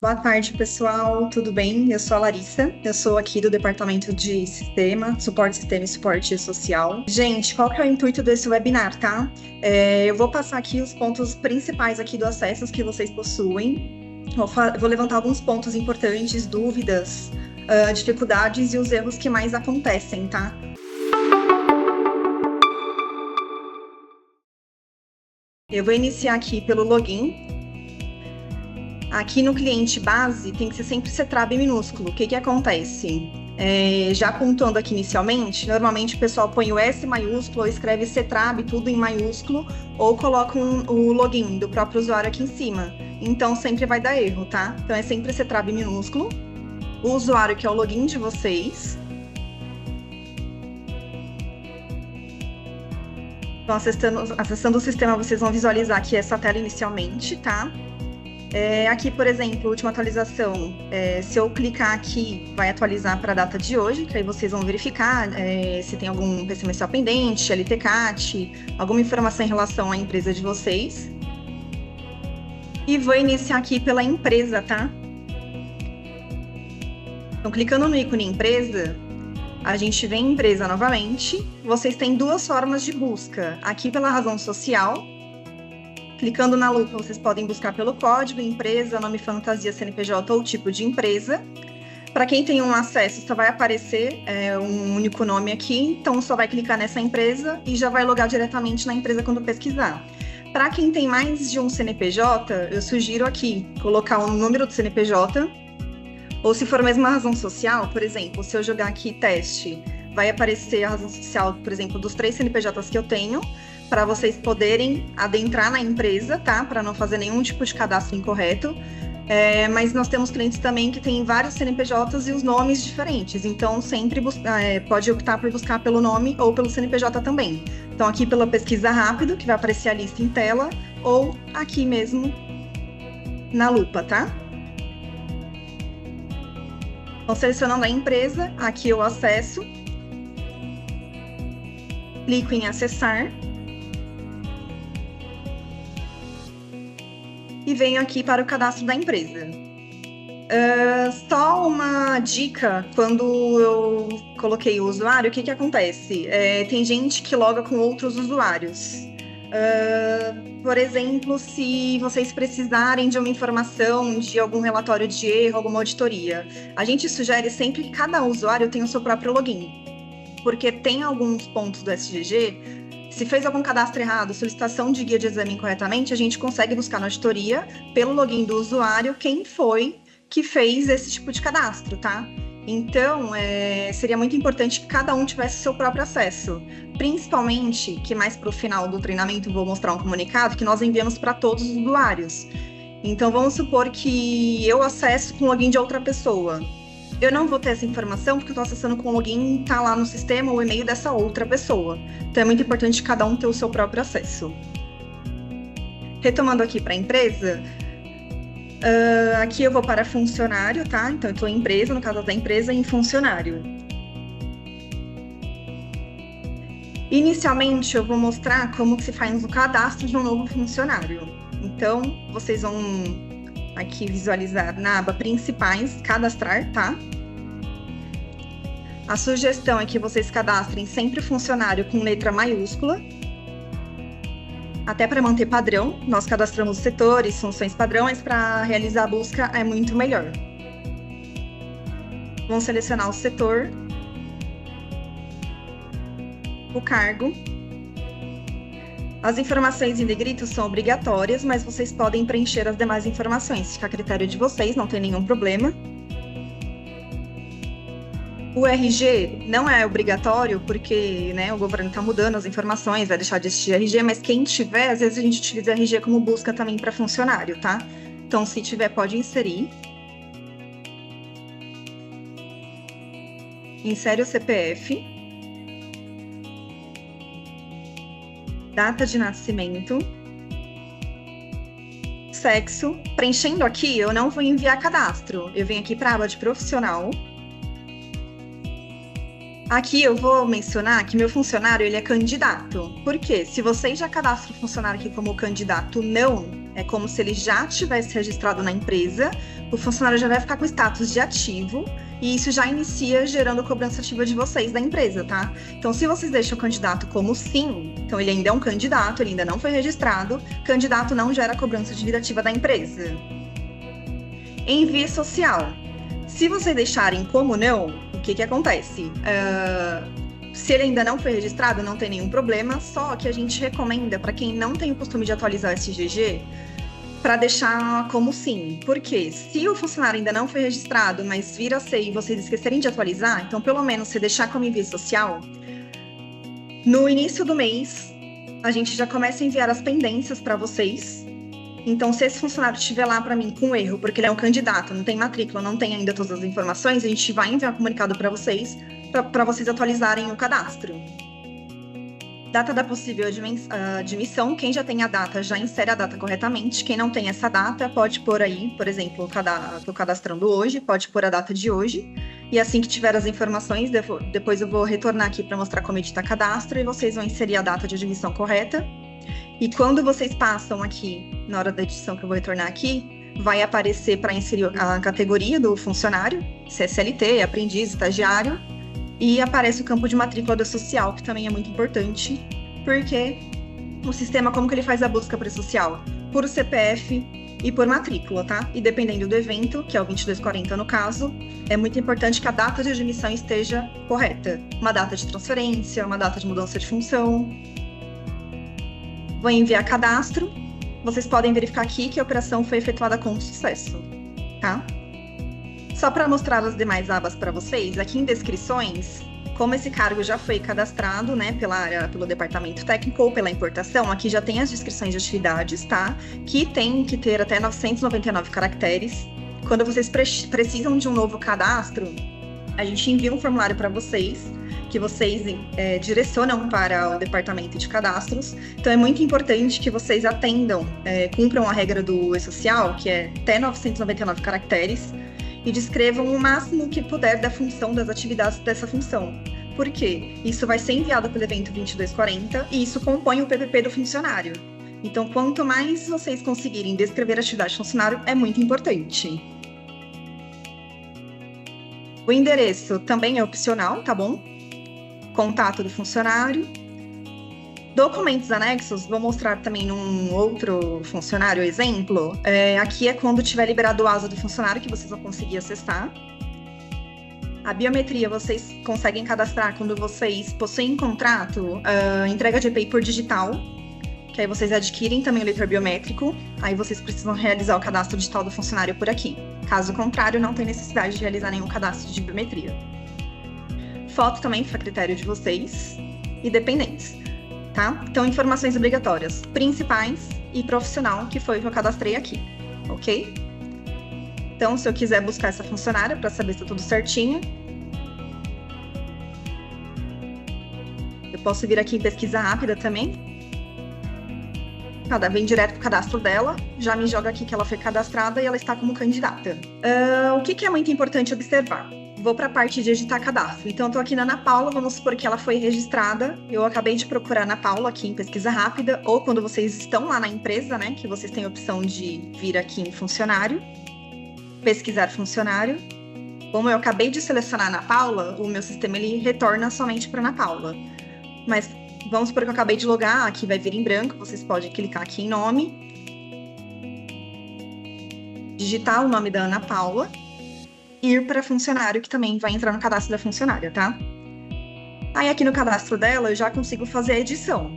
Boa tarde, pessoal. Tudo bem? Eu sou a Larissa. Eu sou aqui do Departamento de Sistema e Suporte Social. Gente, qual que é o intuito desse webinar, tá? Eu vou passar aqui os pontos principais aqui do acesso que vocês possuem. Vou levantar alguns pontos importantes, dúvidas, dificuldades e os erros que mais acontecem, tá? Eu vou iniciar aqui pelo login. Aqui no cliente base tem que sempre ser CTRAB minúsculo. O que acontece? Já pontuando aqui inicialmente, normalmente o pessoal põe o S maiúsculo ou escreve CTRAB tudo em maiúsculo ou coloca o login do próprio usuário aqui em cima. Então sempre vai dar erro, tá? Então é sempre CTRAB minúsculo. O usuário que é o login de vocês. Então acessando o sistema, vocês vão visualizar aqui essa tela inicialmente, tá? Aqui, por exemplo, última atualização, se eu clicar aqui, vai atualizar para a data de hoje, que aí vocês vão verificar se tem algum PCMSL pendente, LTCAT, alguma informação em relação à empresa de vocês. E vou iniciar aqui pela empresa, tá? Então, clicando no ícone empresa, a gente vem em empresa novamente. Vocês têm duas formas de busca. Aqui pela razão social. Clicando na lupa, vocês podem buscar pelo código, empresa, nome fantasia, CNPJ ou tipo de empresa. Para quem tem um acesso, só vai aparecer um único nome aqui, então só vai clicar nessa empresa e já vai logar diretamente na empresa quando pesquisar. Para quem tem mais de um CNPJ, eu sugiro aqui colocar o número do CNPJ, ou se for a mesma razão social, por exemplo, se eu jogar aqui teste, vai aparecer a razão social, por exemplo, dos 3 CNPJs que eu tenho, para vocês poderem adentrar na empresa, tá? Para não fazer nenhum tipo de cadastro incorreto. Mas nós temos clientes também que têm vários CNPJs e os nomes diferentes. Então, sempre pode optar por buscar pelo nome ou pelo CNPJ também. Então, aqui pela pesquisa rápido, que vai aparecer a lista em tela, ou aqui mesmo na lupa, tá? Então, selecionando a empresa, aqui eu acesso. Clico em acessar. E venho aqui para o cadastro da empresa. Só uma dica, quando eu coloquei o usuário, o que acontece? Tem gente que loga com outros usuários. Por exemplo, se vocês precisarem de uma informação, de algum relatório de erro, alguma auditoria, a gente sugere sempre que cada usuário tenha o seu próprio login, porque tem alguns pontos do SGG. Se fez algum cadastro errado, solicitação de guia de exame incorretamente, a gente consegue buscar na auditoria, pelo login do usuário, quem foi que fez esse tipo de cadastro, tá? Então, seria muito importante que cada um tivesse seu próprio acesso. Principalmente, que mais para o final do treinamento vou mostrar um comunicado que nós enviamos para todos os usuários. Então, vamos supor que eu acesso com o login de outra pessoa. Eu não vou ter essa informação porque eu estou acessando com o login, tá lá no sistema o e-mail dessa outra pessoa. Então é muito importante cada um ter o seu próprio acesso. Retomando aqui para a empresa, aqui eu vou para funcionário, tá? Então eu estou em empresa, no caso da empresa, em funcionário. Inicialmente eu vou mostrar como que se faz o cadastro de um novo funcionário. Então vocês vão aqui visualizar na aba principais, cadastrar, tá? A sugestão é que vocês cadastrem sempre funcionário com letra maiúscula, até para manter padrão. Nós cadastramos setores, funções padrão, mas para realizar a busca é muito melhor. Vamos selecionar o setor, o cargo. As informações em negrito são obrigatórias, mas vocês podem preencher as demais informações. Fica a critério de vocês, não tem nenhum problema. O RG não é obrigatório, porque o governo está mudando as informações, vai deixar de existir RG, mas quem tiver, às vezes a gente utiliza RG como busca também para funcionário, tá? Então, se tiver, pode inserir. Insere o CPF. Data de nascimento, sexo. Preenchendo aqui, eu não vou enviar cadastro. Eu venho aqui para a aba de profissional. Aqui eu vou mencionar que meu funcionário ele é candidato. Por quê? Se vocês já cadastram o funcionário aqui como candidato não, É como se ele já tivesse registrado na empresa, o funcionário já vai ficar com status de ativo e isso já inicia gerando cobrança ativa de vocês da empresa, tá? Então, se vocês deixam o candidato como sim, então ele ainda é um candidato, ele ainda não foi registrado, candidato não gera cobrança de vida ativa da empresa. Envio social. Se vocês deixarem como não, o que acontece? Se ele ainda não foi registrado, não tem nenhum problema, só que a gente recomenda para quem não tem o costume de atualizar o SGG, para deixar como sim. Porque se o funcionário ainda não foi registrado, mas vir a ser e vocês esquecerem de atualizar, então pelo menos se deixar como envio social, no início do mês, a gente já começa a enviar as pendências para vocês. Então, se esse funcionário estiver lá para mim com erro, porque ele é um candidato, não tem matrícula, não tem ainda todas as informações, a gente vai enviar comunicado para vocês atualizarem o cadastro. Data da possível admissão, quem já tem a data já insere a data corretamente. Quem não tem essa data pode pôr aí, por exemplo, estou cadastrando hoje, pode pôr a data de hoje. E assim que tiver as informações, depois eu vou retornar aqui para mostrar como editar cadastro e vocês vão inserir a data de admissão correta. E quando vocês passam aqui, na hora da edição que eu vou retornar aqui, vai aparecer para inserir a categoria do funcionário, se é CLT, aprendiz, estagiário, e aparece o campo de matrícula da social, que também é muito importante, porque o sistema, como que ele faz a busca para social? Por CPF e por matrícula, tá? E dependendo do evento, que é o 2240 no caso, é muito importante que a data de admissão esteja correta. Uma data de transferência, uma data de mudança de função. Vou enviar cadastro. Vocês podem verificar aqui que a operação foi efetuada com sucesso, tá? Só para mostrar as demais abas para vocês, aqui em descrições, como esse cargo já foi cadastrado, né, pelo departamento técnico ou pela importação, aqui já tem as descrições de atividades, tá? Que tem que ter até 999 caracteres. Quando vocês precisam de um novo cadastro, a gente envia um formulário para vocês, que vocês direcionam para o departamento de cadastros. Então, é muito importante que vocês atendam, cumpram a regra do E-Social, que é até 999 caracteres, e descrevam o máximo que puder da função, das atividades dessa função. Por quê? Isso vai ser enviado pelo evento 2240 e isso compõe o PPP do funcionário. Então, quanto mais vocês conseguirem descrever a atividade do funcionário, é muito importante. O endereço também é opcional, tá bom? Contato do funcionário. Documentos anexos, vou mostrar também num outro funcionário exemplo. Aqui é quando tiver liberado o ASA do funcionário que vocês vão conseguir acessar. A biometria vocês conseguem cadastrar quando vocês possuem contrato, entrega de EPI por digital, que aí vocês adquirem também o leitor biométrico, aí vocês precisam realizar o cadastro digital do funcionário por aqui. Caso contrário, não tem necessidade de realizar nenhum cadastro de biometria. Foto também fica a critério de vocês e dependentes. Tá? Então, informações obrigatórias, principais e profissional, que foi o que eu cadastrei aqui, ok? Então, se eu quiser buscar essa funcionária para saber se tá tudo certinho, eu posso vir aqui em pesquisa rápida também. Vem direto para o cadastro dela, já me joga aqui que ela foi cadastrada e ela está como candidata. O que é muito importante observar? Vou para a parte de editar cadastro. Então, eu estou aqui na Ana Paula, vamos supor que ela foi registrada. Eu acabei de procurar Ana Paula aqui em pesquisa rápida, ou quando vocês estão lá na empresa, né, que vocês têm a opção de vir aqui em funcionário, pesquisar funcionário. Como eu acabei de selecionar Ana Paula, o meu sistema ele retorna somente para Ana Paula. Mas vamos supor que eu acabei de logar, aqui vai vir em branco, vocês podem clicar aqui em nome, digitar o nome da Ana Paula, ir para funcionário, que também vai entrar no cadastro da funcionária, tá? Aí aqui no cadastro dela, eu já consigo fazer a edição.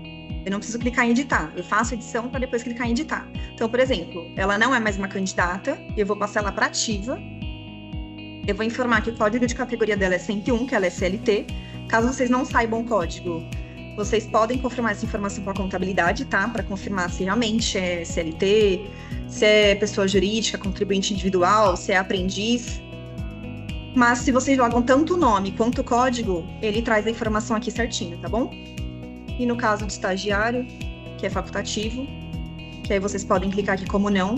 Eu não preciso clicar em editar, eu faço a edição para depois clicar em editar. Então, por exemplo, ela não é mais uma candidata, eu vou passar ela para ativa. Eu vou informar que o código de categoria dela é 101, que ela é CLT. Caso vocês não saibam o código, vocês podem confirmar essa informação com a contabilidade, tá? Para confirmar se realmente é CLT, se é pessoa jurídica, contribuinte individual, se é aprendiz. Mas se vocês jogam tanto o nome quanto o código, ele traz a informação aqui certinho, tá bom? E no caso do estagiário, que é facultativo, que aí vocês podem clicar aqui como não.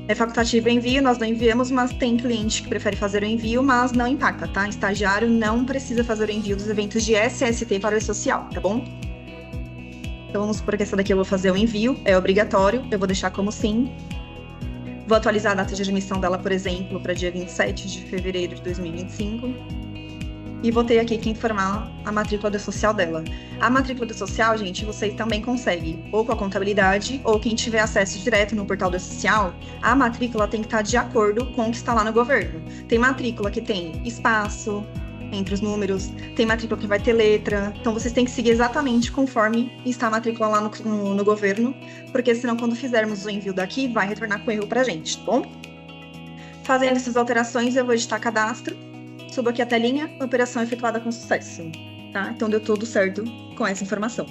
É facultativo o envio, nós não enviamos, mas tem cliente que prefere fazer o envio, mas não impacta, tá? Estagiário não precisa fazer o envio dos eventos de SST para o E-Social, tá bom? Então, vamos supor que essa daqui eu vou fazer o envio, é obrigatório, eu vou deixar como sim. Vou atualizar a data de admissão dela, por exemplo, para dia 27 de fevereiro de 2025. E vou ter aqui que informar a matrícula do social dela. A matrícula do social, gente, vocês também conseguem, ou com a contabilidade, ou quem tiver acesso direto no portal do social, a matrícula tem que estar de acordo com o que está lá no governo. Tem matrícula que tem espaço entre os números, tem matrícula que vai ter letra, então vocês têm que seguir exatamente conforme está a matrícula lá no governo, porque senão quando fizermos o envio daqui, vai retornar com erro pra gente, tá bom? Fazendo essas alterações, eu vou editar cadastro, subo aqui a telinha, operação efetuada com sucesso, tá? Então deu tudo certo com essa informação.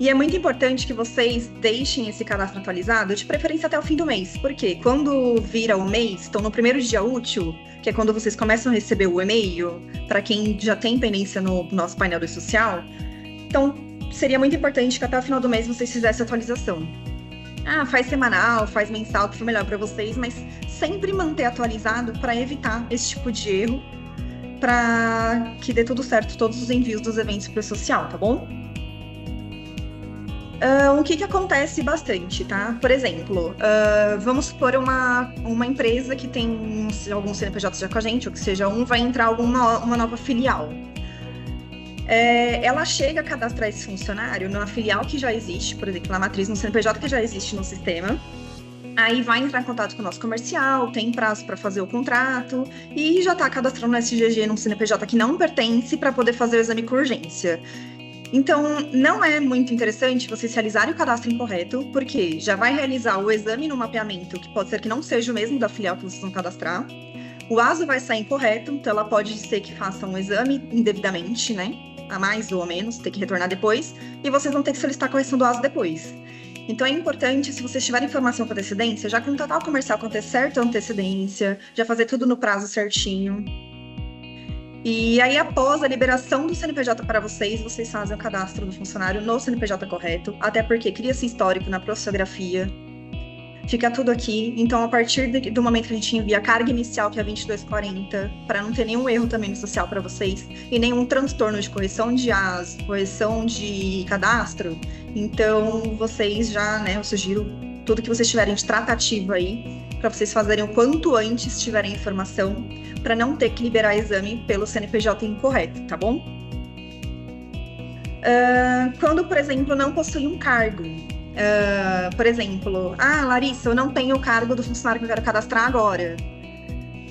E é muito importante que vocês deixem esse cadastro atualizado, de preferência até o fim do mês, porque quando vira o mês, então no primeiro dia útil, que é quando vocês começam a receber o e-mail, para quem já tem pendência no nosso painel do social, então seria muito importante que até o final do mês vocês fizessem a atualização. Faz semanal, faz mensal, que for melhor para vocês, mas sempre manter atualizado para evitar esse tipo de erro, para que dê tudo certo, todos os envios dos eventos para o social, tá bom? O que acontece bastante, tá? Por exemplo, vamos supor uma empresa que tem algum CNPJ já com a gente, ou que seja, vai entrar uma nova filial. Ela chega a cadastrar esse funcionário numa filial que já existe, por exemplo, na matriz, no CNPJ que já existe no sistema. Aí vai entrar em contato com o nosso comercial, tem prazo para fazer o contrato e já está cadastrando no SGG num CNPJ que não pertence para poder fazer o exame com urgência. Então, não é muito interessante vocês realizarem o cadastro incorreto, porque já vai realizar o exame no mapeamento, que pode ser que não seja o mesmo da filial que vocês vão cadastrar. O ASO vai sair incorreto, então ela pode ser que faça um exame indevidamente, né? A mais ou a menos, ter que retornar depois, e vocês vão ter que solicitar a correção do ASO depois. Então é importante, se vocês tiverem informação com antecedência, já contratar o comercial com certa antecedência, já fazer tudo no prazo certinho. E aí, após a liberação do CNPJ para vocês fazem o cadastro do funcionário no CNPJ correto, até porque cria-se histórico na processografia, fica tudo aqui. Então, a partir do momento que a gente envia a carga inicial, que é 2240, para não ter nenhum erro também no social para vocês, e nenhum transtorno de correção de AS, correção de cadastro, então vocês já, né, eu sugiro tudo que vocês tiverem de tratativa aí, para vocês fazerem o quanto antes tiverem informação, para não ter que liberar exame pelo CNPJ incorreto, tá bom? Quando, por exemplo, não possui um cargo, por exemplo, Larissa, eu não tenho o cargo do funcionário que eu quero cadastrar agora.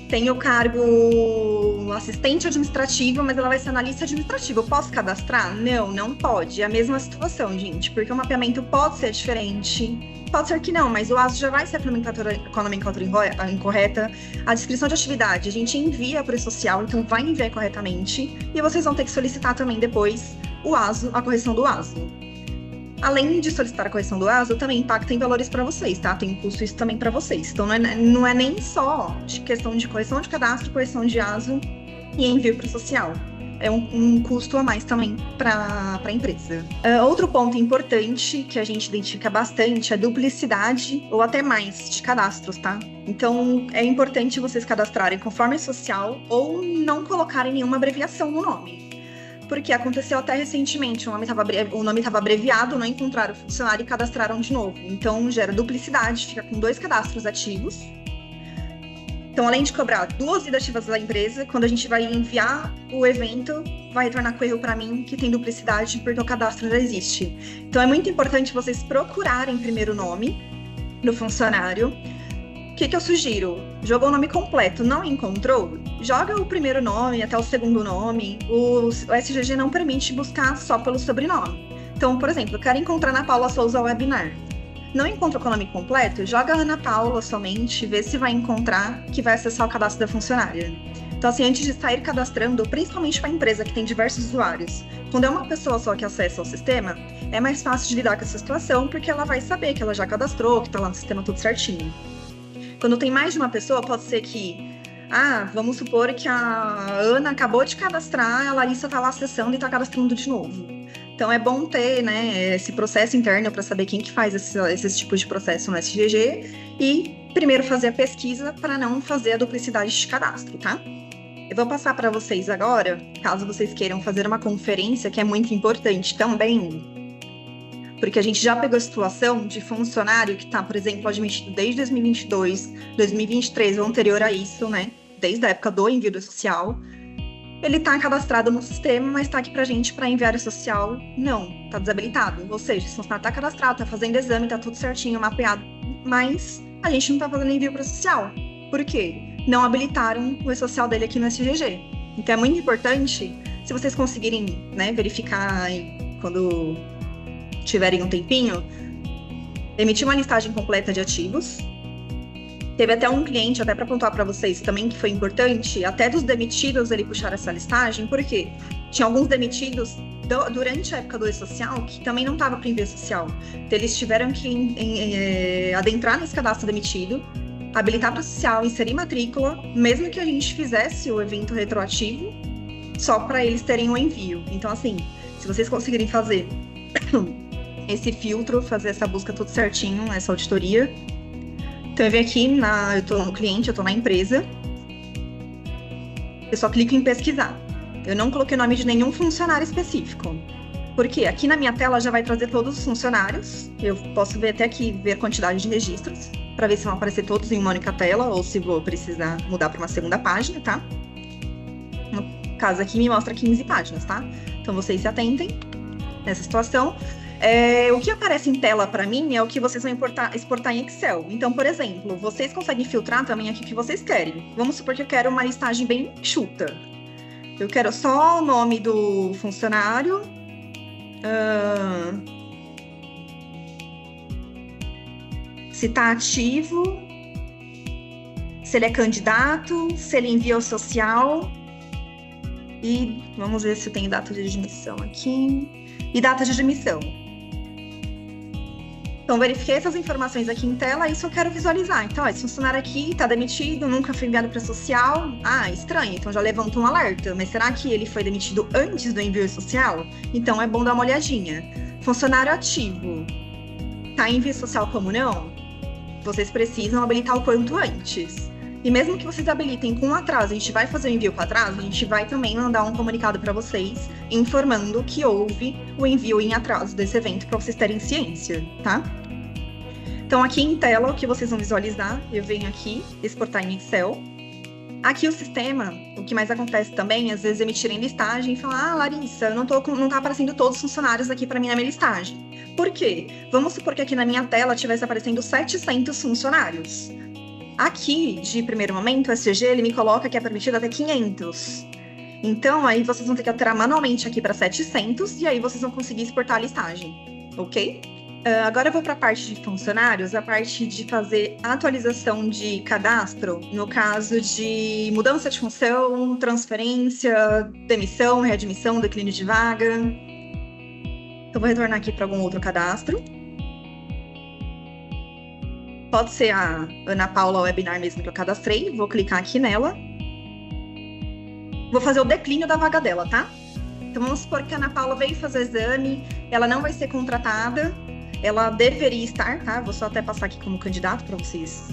Tenho o cargo assistente administrativo, mas ela vai ser analista administrativa. Eu posso cadastrar? Não, não pode. É a mesma situação, gente, porque o mapeamento pode ser diferente. Pode ser que não, mas o ASO já vai ser com a nomenclatura incorreta. A descrição de atividade a gente envia para o social, então vai enviar corretamente. E vocês vão ter que solicitar também depois o ASO, a correção do ASO. Além de solicitar a correção do ASO, também impacta em valores para vocês, tá? Tem um custo isso também para vocês. Então, não é nem só de questão de correção de cadastro, correção de ASO e envio para o social. É um custo a mais também para a empresa. Outro ponto importante que a gente identifica bastante é duplicidade ou até mais de cadastros, tá? Então, é importante vocês cadastrarem conforme social ou não colocarem nenhuma abreviação no nome. Porque aconteceu até recentemente, o nome estava abreviado, não encontraram o funcionário e cadastraram de novo. Então, gera duplicidade, fica com 2 cadastros ativos. Então, além de cobrar 2 vidas ativas da empresa, quando a gente vai enviar o evento, vai retornar com erro para mim que tem duplicidade porque o cadastro já existe. Então, é muito importante vocês procurarem primeiro o nome do funcionário. O que eu sugiro? Jogou o nome completo, não encontrou? Joga o primeiro nome até o segundo nome. O SGG não permite buscar só pelo sobrenome. Então, por exemplo, eu quero encontrar Ana Paula Souza Webinar. Não encontra com o nome completo? Joga a Ana Paula somente, vê se vai encontrar que vai acessar o cadastro da funcionária. Então, assim, antes de sair cadastrando, principalmente para a empresa que tem diversos usuários, quando é uma pessoa só que acessa o sistema, é mais fácil de lidar com essa situação, porque ela vai saber que ela já cadastrou, que está lá no sistema tudo certinho. Quando tem mais de uma pessoa, pode ser que, vamos supor que a Ana acabou de cadastrar, a Larissa está lá acessando e está cadastrando de novo. Então, é bom ter, né, esse processo interno para saber quem que faz esses tipos de processo no SGG e primeiro fazer a pesquisa para não fazer a duplicidade de cadastro, tá? Eu vou passar para vocês agora, caso vocês queiram fazer uma conferência, que é muito importante também, Porque a gente já pegou a situação de funcionário que está, por exemplo, admitido desde 2022, 2023 ou anterior a isso, né? Desde a época do envio do social. Ele está cadastrado no sistema, mas está aqui para a gente para enviar o social. Não, está desabilitado. Ou seja, esse funcionário está cadastrado, está fazendo exame, está tudo certinho, mapeado, mas a gente não está fazendo envio para o social. Por quê? Não habilitaram o e-social dele aqui no SGG. Então é muito importante, se vocês conseguirem, né, verificar quando tiverem um tempinho, emitir uma listagem completa de ativos. Teve até um cliente, até para pontuar para vocês também, que foi importante, até dos demitidos ele puxar essa listagem, porque tinha alguns demitidos durante a época do e-social que também não estava para envio social. Então eles tiveram que adentrar nesse cadastro demitido, habilitar para o social, inserir matrícula, mesmo que a gente fizesse o evento retroativo, só para eles terem o envio. Então, assim, se vocês conseguirem fazer esse filtro, fazer essa busca tudo certinho, essa auditoria. Então, eu venho aqui, eu estou no cliente, eu estou na empresa. Eu só clico em pesquisar. Eu não coloquei o nome de nenhum funcionário específico. Porque aqui na minha tela já vai trazer todos os funcionários. Eu posso ver até aqui, ver a quantidade de registros, para ver se vão aparecer todos em uma única tela ou se vou precisar mudar para uma segunda página, tá? No caso aqui me mostra 15 páginas, tá? Então vocês se atentem nessa situação. O que aparece em tela para mim é o que vocês vão exportar em Excel. Então, por exemplo, vocês conseguem filtrar também aqui o que vocês querem. Vamos supor que eu quero uma listagem bem enxuta. Eu quero só o nome do funcionário, se está ativo, se ele é candidato, se ele envia o social. E vamos ver se tem data de admissão aqui. E data de admissão. Então, verifiquei essas informações aqui em tela, isso eu quero visualizar. Então, esse funcionário aqui está demitido, nunca foi enviado para social. Ah, estranho, então já levanta um alerta. Mas será que ele foi demitido antes do envio social? Então, é bom dar uma olhadinha. Funcionário ativo. Está em envio social como não? Vocês precisam habilitar o quanto antes. E mesmo que vocês habilitem com atraso, a gente vai fazer o envio com atraso, a gente vai também mandar um comunicado para vocês, informando que houve o envio em atraso desse evento, para vocês terem ciência, tá? Então, aqui em tela, o que vocês vão visualizar, eu venho aqui, exportar em Excel. Aqui o sistema, o que mais acontece também, às vezes emitirem listagem e falar, Larissa, não tá aparecendo todos os funcionários aqui para mim na minha listagem. Por quê? Vamos supor que aqui na minha tela tivesse aparecendo 700 funcionários. Aqui, de primeiro momento, o SG, ele me coloca que é permitido até 500. Então, aí vocês vão ter que alterar manualmente aqui para 700 e aí vocês vão conseguir exportar a listagem, ok? Agora eu vou para a parte de funcionários, a parte de fazer atualização de cadastro, no caso de mudança de função, transferência, demissão, readmissão, declínio de vaga. Então, vou retornar aqui para algum outro cadastro. Pode ser a Ana Paula Webinar mesmo que eu cadastrei. Vou clicar aqui nela. Vou fazer o declínio da vaga dela, tá? Então, vamos supor que a Ana Paula veio fazer o exame, ela não vai ser contratada, ela deveria estar, tá? Vou só até passar aqui como candidato para vocês.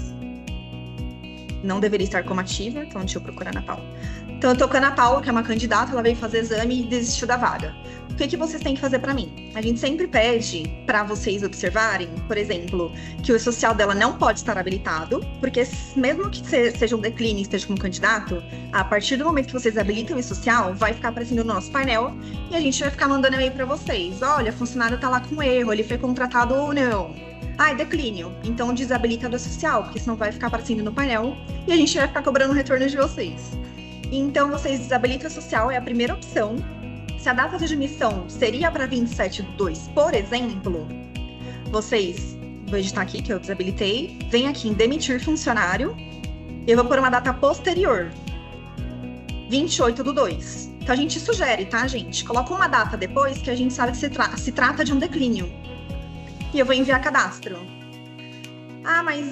Não deveria estar como ativa, então deixa eu procurar a Ana Paula. Então, eu tô com a Ana Paula, que é uma candidata, ela veio fazer exame e desistiu da vaga. O que vocês têm que fazer para mim? A gente sempre pede para vocês observarem, por exemplo, que o social dela não pode estar habilitado, porque mesmo que seja um declínio e esteja como candidato, a partir do momento que vocês habilitam o social, vai ficar aparecendo no nosso painel e a gente vai ficar mandando e-mail para vocês. Olha, o funcionário tá lá com erro, ele foi contratado ou não. É declínio. Então desabilita do social, porque senão vai ficar aparecendo no painel e a gente vai ficar cobrando o retorno de vocês. Então, vocês desabilitam o social, é a primeira opção. Se a data de admissão seria para 27/2, por exemplo, vocês, vou editar aqui que eu desabilitei, vem aqui em demitir funcionário, e eu vou pôr uma data posterior, 28/2. Então a gente sugere, tá, gente? Coloca uma data depois que a gente sabe que se trata de um declínio. E eu vou enviar cadastro. Mas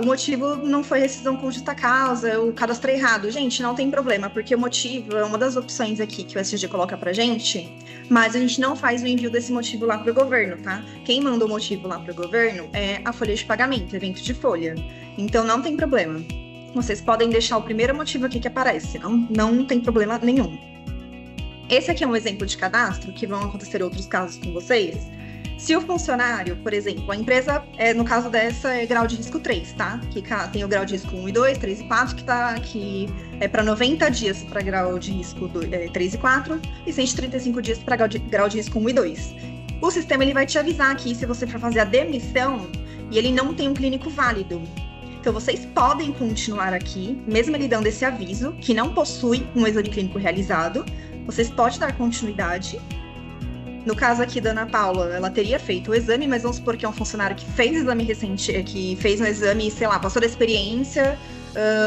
o motivo não foi rescisão com justa causa, eu cadastrei errado. Gente, não tem problema, porque o motivo é uma das opções aqui que o SG coloca pra gente, mas a gente não faz o envio desse motivo lá pro governo, tá? Quem manda o motivo lá pro governo é a folha de pagamento, evento de folha. Então não tem problema. Vocês podem deixar o primeiro motivo aqui que aparece, não tem problema nenhum. Esse aqui é um exemplo de cadastro, que vão acontecer outros casos com vocês. Se o funcionário, por exemplo, a empresa, no caso dessa, é grau de risco 3, tá? Que tem o grau de risco 1 e 2, 3 e 4, que é para 90 dias para grau de risco 3 e 4 e 135 dias para grau de risco 1 e 2. O sistema ele vai te avisar aqui se você for fazer a demissão e ele não tem um clínico válido. Então, vocês podem continuar aqui, mesmo ele dando esse aviso, que não possui um exame clínico realizado, vocês podem dar continuidade. No caso aqui da Ana Paula, ela teria feito o exame, mas vamos supor que é um funcionário que fez exame recente, que fez um exame, sei lá, passou da experiência.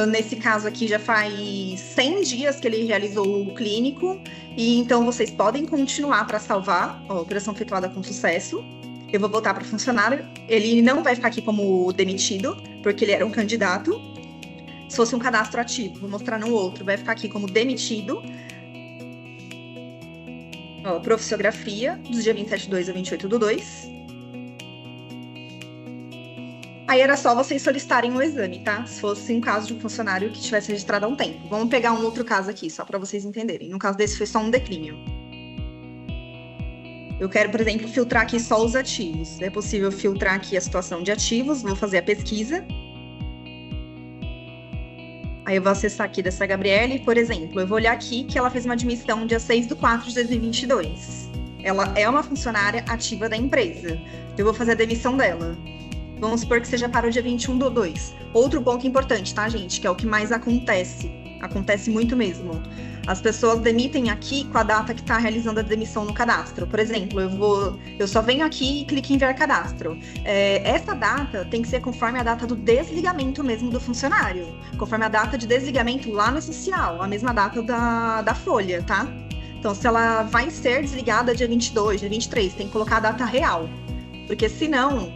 Nesse caso aqui já faz 100 dias que ele realizou o clínico, e então vocês podem continuar para salvar a operação efetuada com sucesso. Eu vou voltar para o funcionário, ele não vai ficar aqui como demitido, porque ele era um candidato. Se fosse um cadastro ativo, vou mostrar no outro, vai ficar aqui como demitido. Profissiografia, dos dias 27/2 a 28/2. Aí era só vocês solicitarem o exame, tá? Se fosse um caso de um funcionário que tivesse registrado há um tempo. Vamos pegar um outro caso aqui, só para vocês entenderem. No caso desse foi só um declínio. Eu quero, por exemplo, filtrar aqui só os ativos. É possível filtrar aqui a situação de ativos, vou fazer a pesquisa. Aí eu vou acessar aqui dessa Gabriele, por exemplo, eu vou olhar aqui que ela fez uma admissão dia 6/4/2022. Ela é uma funcionária ativa da empresa. Eu vou fazer a demissão dela. Vamos supor que seja para o dia 21/2. Outro ponto importante, tá, gente? Que é o que mais acontece. Acontece muito mesmo. As pessoas demitem aqui com a data que está realizando a demissão no cadastro. Por exemplo, eu só venho aqui e clico em enviar cadastro. Essa data tem que ser conforme a data do desligamento mesmo do funcionário. Conforme a data de desligamento lá no social, a mesma data da folha, tá? Então, se ela vai ser desligada dia 22, dia 23, tem que colocar a data real. Porque senão,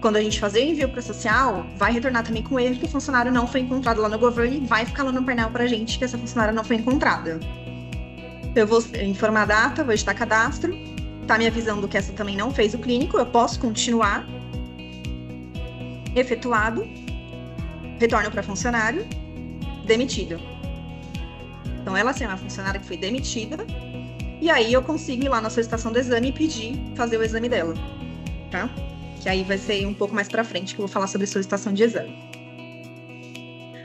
quando a gente fazer o envio para o social, vai retornar também com erro que o funcionário não foi encontrado lá no governo e vai ficar lá no painel para a gente que essa funcionária não foi encontrada. Eu vou informar a data, vou editar cadastro, tá me avisando que essa também não fez o clínico, eu posso continuar. Efetuado, retorno para funcionário, demitido. Então ela é uma funcionária que foi demitida, e aí eu consigo ir lá na solicitação do exame e pedir fazer o exame dela, tá? Que aí vai ser um pouco mais para frente que eu vou falar sobre solicitação de exame.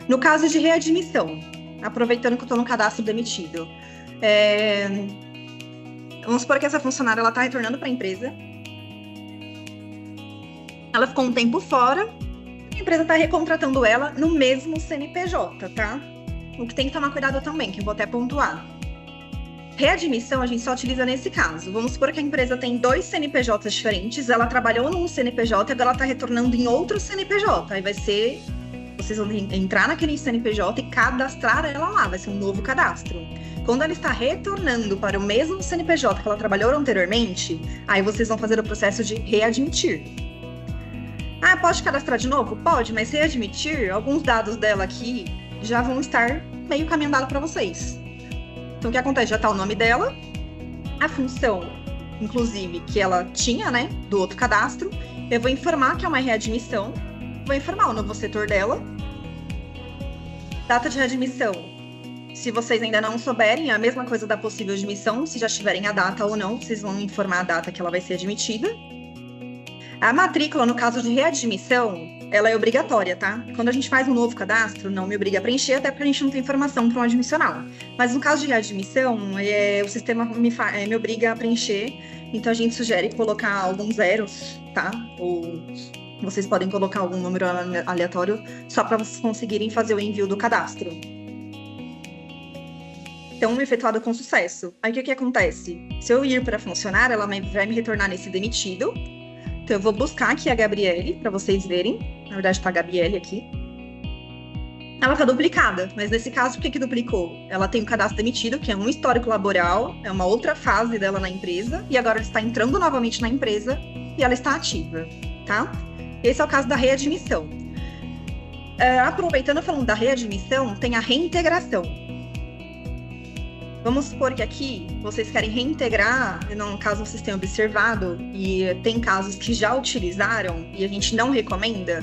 No caso de readmissão, aproveitando que eu estou no cadastro demitido, vamos supor que essa funcionária está retornando para a empresa, ela ficou um tempo fora, a empresa está recontratando ela no mesmo CNPJ, tá? O que tem que tomar cuidado também, que eu vou até pontuar. Readmissão a gente só utiliza nesse caso. Vamos supor que a empresa tem 2 CNPJs diferentes, ela trabalhou num CNPJ e agora ela está retornando em outro CNPJ. Aí vai ser, vocês vão entrar naquele CNPJ e cadastrar ela lá, vai ser um novo cadastro. Quando ela está retornando para o mesmo CNPJ que ela trabalhou anteriormente, aí vocês vão fazer o processo de readmitir. Ah, pode cadastrar de novo? Pode, mas readmitir, alguns dados dela aqui já vão estar meio caminho dado para vocês. Então, o que acontece? Já está o nome dela, a função, inclusive, que ela tinha, né, do outro cadastro. Eu vou informar que é uma readmissão, vou informar o novo setor dela. Data de readmissão. Se vocês ainda não souberem, é a mesma coisa da possível admissão. Se já tiverem a data ou não, vocês vão informar a data que ela vai ser admitida. A matrícula, no caso de readmissão, ela é obrigatória, tá? Quando a gente faz um novo cadastro, não me obriga a preencher, até porque a gente não tem informação para um admissional. Mas no caso de readmissão, o sistema me obriga a preencher, então a gente sugere colocar alguns zeros, tá? Ou vocês podem colocar algum número aleatório, só para vocês conseguirem fazer o envio do cadastro. Então, efetuado com sucesso. Aí, o que acontece? Se eu ir para funcionar, ela vai me retornar nesse demitido. Então, eu vou buscar aqui a Gabriele, para vocês verem. Na verdade, tá a Gabriele aqui. Ela tá duplicada, mas nesse caso, por que duplicou? Ela tem um cadastro demitido, que é um histórico laboral, é uma outra fase dela na empresa, e agora ela está entrando novamente na empresa, e ela está ativa, tá? Esse é o caso da readmissão. Aproveitando, falando da readmissão, tem a reintegração. Vamos supor que aqui vocês querem reintegrar, no caso vocês tenham observado, e tem casos que já utilizaram e a gente não recomenda,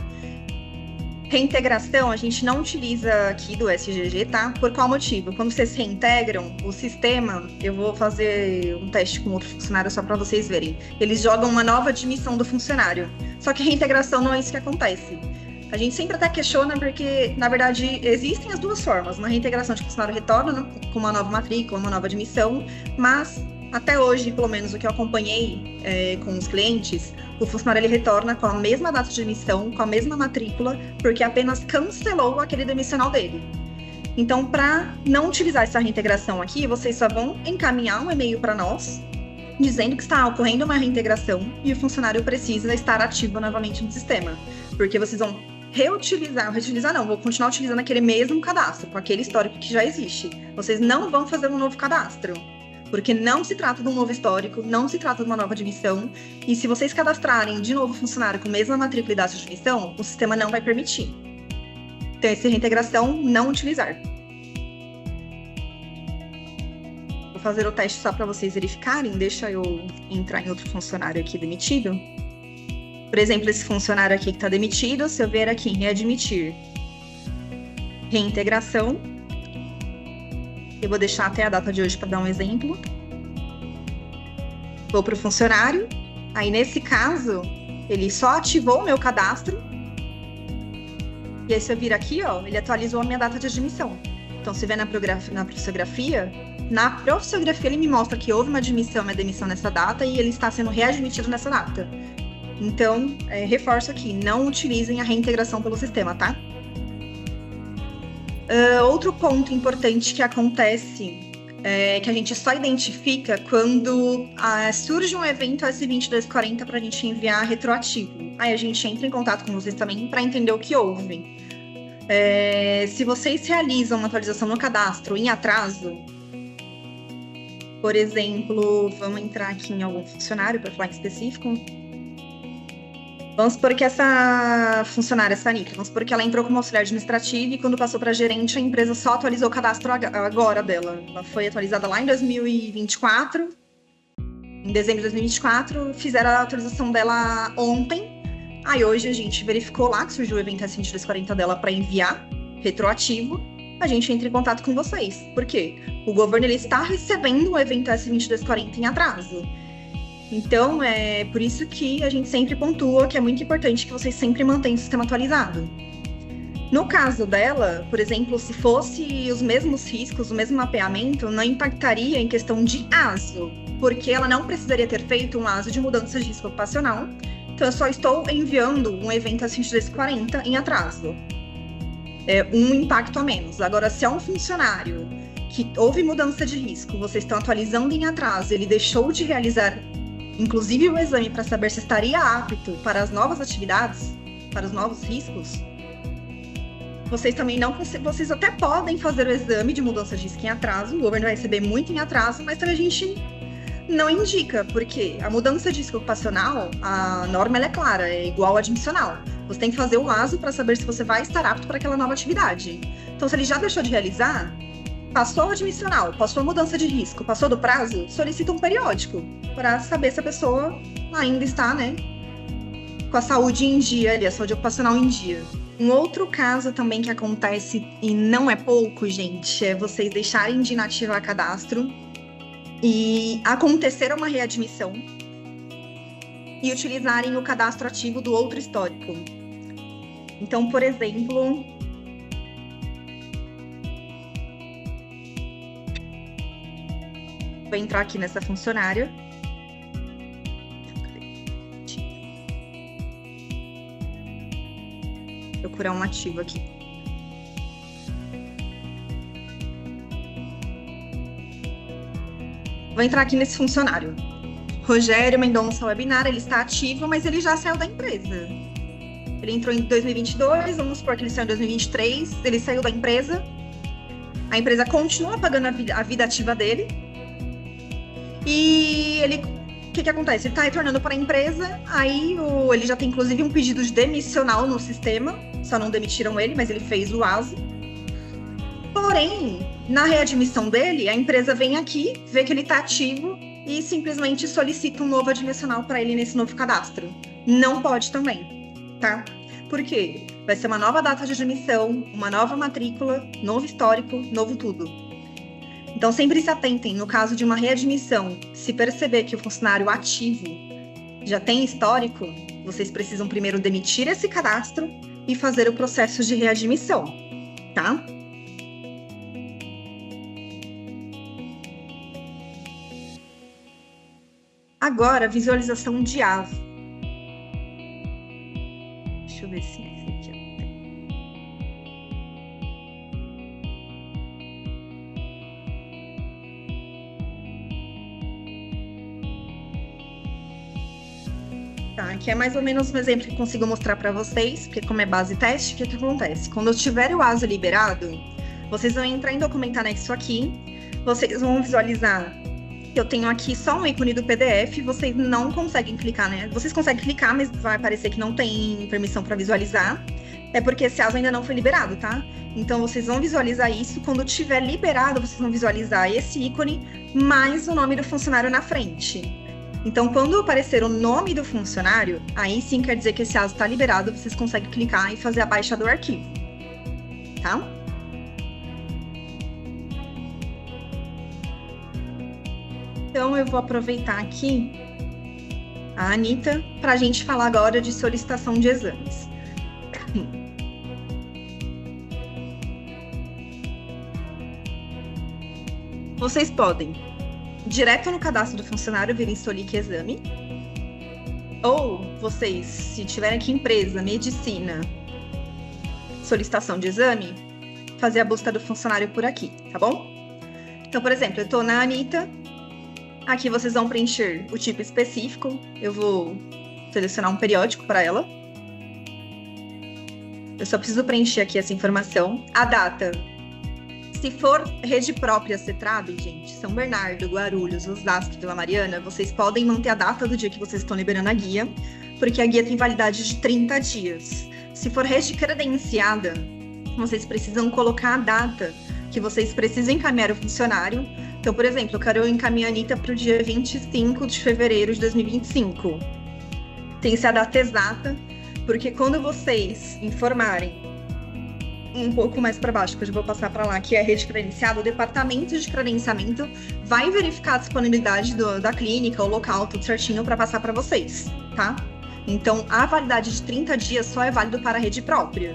Reintegração, a gente não utiliza aqui do SGG, tá? Por qual motivo? Quando vocês reintegram o sistema, eu vou fazer um teste com outro funcionário só para vocês verem. Eles jogam uma nova admissão do funcionário. Só que reintegração não é isso que acontece. A gente sempre até questiona porque, na verdade, existem as duas formas. Uma reintegração de funcionário retorna com uma nova matrícula, uma nova admissão, mas até hoje, pelo menos o que eu acompanhei com os clientes, o funcionário ele retorna com a mesma data de admissão, com a mesma matrícula, porque apenas cancelou aquele demissional dele. Então, para não utilizar essa reintegração aqui, vocês só vão encaminhar um e-mail para nós, dizendo que está ocorrendo uma reintegração e o funcionário precisa estar ativo novamente no sistema. Porque vocês vão vou continuar utilizando aquele mesmo cadastro, com aquele histórico que já existe. Vocês não vão fazer um novo cadastro. Porque não se trata de um novo histórico, não se trata de uma nova admissão. E se vocês cadastrarem de novo o funcionário com a mesma matrícula e data de admissão, o sistema não vai permitir. Então, essa reintegração, não utilizar. Vou fazer o teste só para vocês verificarem. Deixa eu entrar em outro funcionário aqui demitido. Por exemplo, esse funcionário aqui que está demitido, se eu vier aqui em readmitir, reintegração, eu vou deixar até a data de hoje para dar um exemplo. Vou para o funcionário. Aí, nesse caso, ele só ativou o meu cadastro. E aí, se eu vir aqui, ó, ele atualizou a minha data de admissão. Então, se vê na profissiografia, ele me mostra que houve uma admissão, uma demissão nessa data e ele está sendo readmitido nessa data. Então, reforço aqui, não utilizem a reintegração pelo sistema, tá? Outro ponto importante que acontece, que a gente só identifica quando surge um evento S2240 para a gente enviar retroativo. Aí a gente entra em contato com vocês também para entender o que houve. Se vocês realizam uma atualização no cadastro em atraso, por exemplo, vamos entrar aqui em algum funcionário para falar em específico. Vamos supor que essa funcionária, essa Anitta, vamos supor que ela entrou como auxiliar administrativo e quando passou para gerente, a empresa só atualizou o cadastro agora dela. Ela foi atualizada lá em 2024. Em dezembro de 2024, fizeram a atualização dela ontem. Aí hoje a gente verificou lá que surgiu o evento S2240 dela para enviar retroativo. A gente entra em contato com vocês. Por quê? O governo ele está recebendo o evento S2240 em atraso. Então, é por isso que a gente sempre pontua que é muito importante que vocês sempre mantenham o sistema atualizado. No caso dela, por exemplo, se fosse os mesmos riscos, o mesmo mapeamento, não impactaria em questão de ASO, porque ela não precisaria ter feito um ASO de mudança de risco ocupacional, então eu só estou enviando um evento S2240 em atraso. É um impacto a menos. Agora, se é um funcionário que houve mudança de risco, vocês estão atualizando em atraso, ele deixou de realizar inclusive o exame para saber se estaria apto para as novas atividades, para os novos riscos, vocês também vocês até podem fazer o exame de mudança de risco em atraso, o governo vai receber muito em atraso, mas também a gente não indica, porque a mudança de risco ocupacional, a norma ela é clara, é igual ao admissional. Você tem que fazer o ASO para saber se você vai estar apto para aquela nova atividade. Então, se ele já deixou de realizar, passou o admissional, passou a mudança de risco, passou do prazo, solicita um periódico para saber se a pessoa ainda está, né, com a saúde em dia, ali, a saúde ocupacional em dia. Um outro caso também que acontece, e não é pouco, gente, é vocês deixarem de inativar cadastro e acontecer uma readmissão e utilizarem o cadastro ativo do outro histórico. Então, por exemplo, vou entrar aqui nessa funcionária. Procurar um ativo aqui. Vou entrar aqui nesse funcionário. Rogério Mendonça Webinar, ele está ativo, mas ele já saiu da empresa. Ele entrou em 2022, vamos supor que ele saiu em 2023, ele saiu da empresa. A empresa continua pagando a vida ativa dele. E ele... O que acontece? Ele está retornando para a empresa, aí ele já tem inclusive um pedido de demissional no sistema, só não demitiram ele, mas ele fez o ASO. Porém, na readmissão dele, a empresa vem aqui, vê que ele está ativo e simplesmente solicita um novo admissional para ele nesse novo cadastro. Não pode também, tá? Por quê? Vai ser uma nova data de admissão, uma nova matrícula, novo histórico, novo tudo. Então, sempre se atentem, no caso de uma readmissão, se perceber que o funcionário ativo já tem histórico, vocês precisam primeiro demitir esse cadastro e fazer o processo de readmissão, tá? Agora, visualização de ASO. Deixa eu ver se é esse aqui. Tá, aqui é mais ou menos um exemplo que eu consigo mostrar para vocês, porque como é base teste, o que acontece? Quando eu tiver o ASO liberado, vocês vão entrar em documento anexo aqui, vocês vão visualizar. Eu tenho aqui só um ícone do PDF, vocês não conseguem clicar, né? Vocês conseguem clicar, mas vai parecer que não tem permissão para visualizar. É porque esse ASO ainda não foi liberado, tá? Então, vocês vão visualizar isso. Quando tiver liberado, vocês vão visualizar esse ícone mais o nome do funcionário na frente. Então, quando aparecer o nome do funcionário, aí sim quer dizer que esse ASO está liberado, vocês conseguem clicar e fazer a baixa do arquivo, tá? Então, eu vou aproveitar aqui a Anitta para a gente falar agora de solicitação de exames. Vocês podem, direto no cadastro do funcionário, vir em Solic Exame, ou vocês, se tiverem aqui empresa, medicina, solicitação de exame, fazer a busca do funcionário por aqui, tá bom? Então, por exemplo, eu estou na Anitta. Aqui vocês vão preencher o tipo específico. Eu vou selecionar um periódico para ela. Eu só preciso preencher aqui essa informação. A data. Se for rede própria CETRAB, gente, São Bernardo, Guarulhos, Osasco e Vila Mariana, vocês podem manter a data do dia que vocês estão liberando a guia, porque a guia tem validade de 30 dias. Se for rede credenciada, vocês precisam colocar a data que vocês precisam encaminhar o funcionário. Então, por exemplo, eu quero encaminhar a Anitta para o dia 25 de fevereiro de 2025. Tem que ser a data exata, porque quando vocês informarem um pouco mais para baixo, que eu já vou passar para lá, que é a rede credenciada, o departamento de credenciamento vai verificar a disponibilidade da clínica, o local, tudo certinho para passar para vocês, tá? Então, a validade de 30 dias só é válido para a rede própria.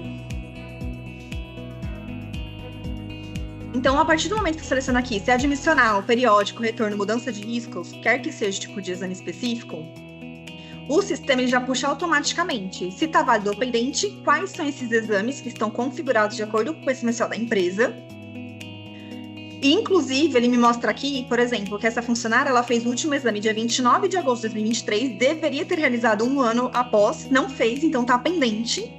Então, a partir do momento que eu seleciono aqui, se é admissional, periódico, retorno, mudança de riscos, quer que seja tipo de exame específico, o sistema ele já puxa automaticamente. Se está válido ou pendente, quais são esses exames que estão configurados de acordo com o comercial da empresa. E, inclusive, ele me mostra aqui, por exemplo, que essa funcionária ela fez o último exame dia 29 de agosto de 2023, deveria ter realizado um ano após, não fez, então está pendente.